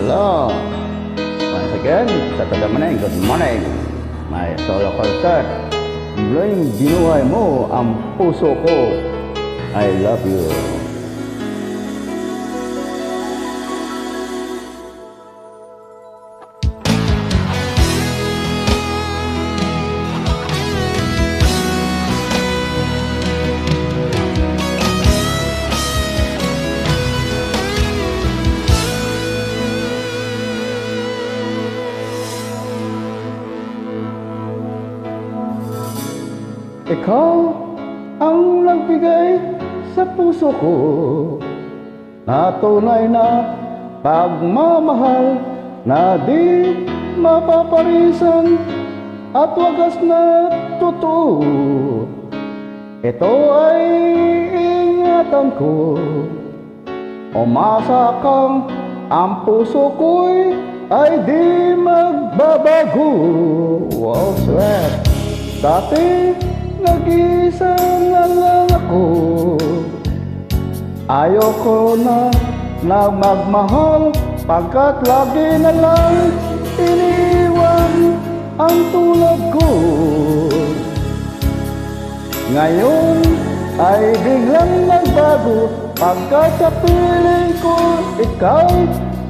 Hello. Once again, Saturday morning, good morning. My solo concert. Muling binuhay mo ang puso ko. I love you. Ikaw ang nagbigay sa puso ko na tunay na pagmamahal na di mapaparisan at wagas na totoo. Ito ay ingatan ko, umasa kang ang puso ko'y ay di magbabago. Wow, sweat. Dati nag-isa na lang ako, ayoko na magmahal, pagkat lagi na lang iniwan ang tulad ko. Ngayon ay biglang nagbago, pagkat sa piling ko ikaw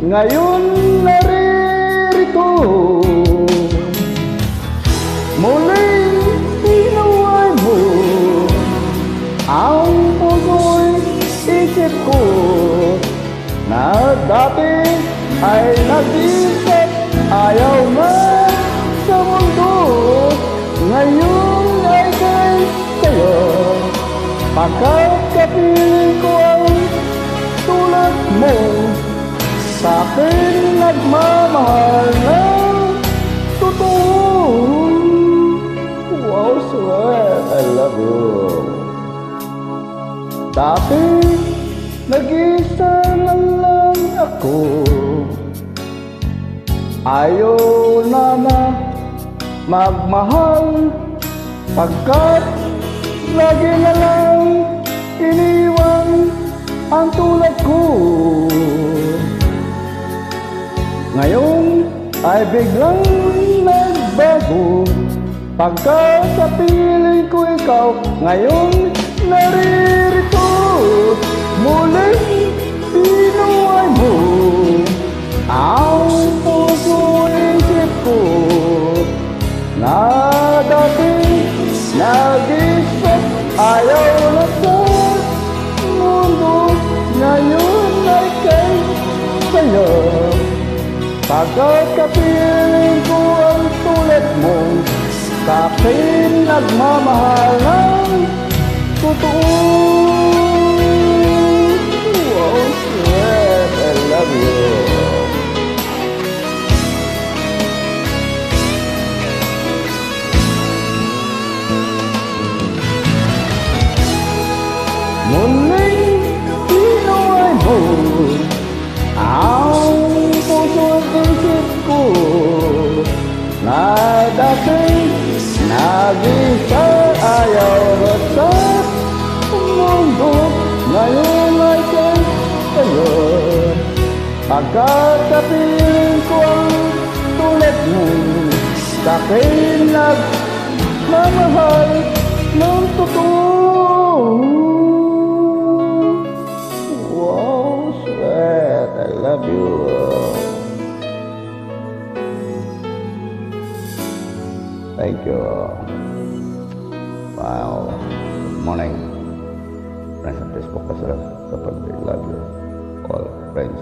ngayon naririto. Muling pinuhay mo ang puso'y isip ko na dati ay nag-isip ayaw na sa mundo. Ngayon ay kay sa'yo, pagkat kapiling ko ang tulad mo, sa'kin nagmamahal na totoo. Wow, sweat, I love you. Dati, nag-isa lang ako, ayaw na magmahal, pagkat lagi na lang iniwan ang tulad ko. Ngayon ay biglang nagbago, pagkat sa piling ko ikaw ngayon naririto. Muling binuhay mo ang puso isip ko na dati nag-isip ayaw na sa mundo. Ngayon ay kay sa'yo, pagkat kapiling ko ang tulad mo, sa'kin nagmamahal ng totoo. Wow, sweat, I love you. Muling binuhay mo ang puso't isip ko na dati nag-isa ayaw na sa mundo. Ngayon ay kay sa'yo, pagkat kapiling ko ang tulad mo, sa'kin nagmamahal ng totoo. Wow, sweat, I love you. Thank you. Wow. Good morning. Friends of Facebook, love you all friends.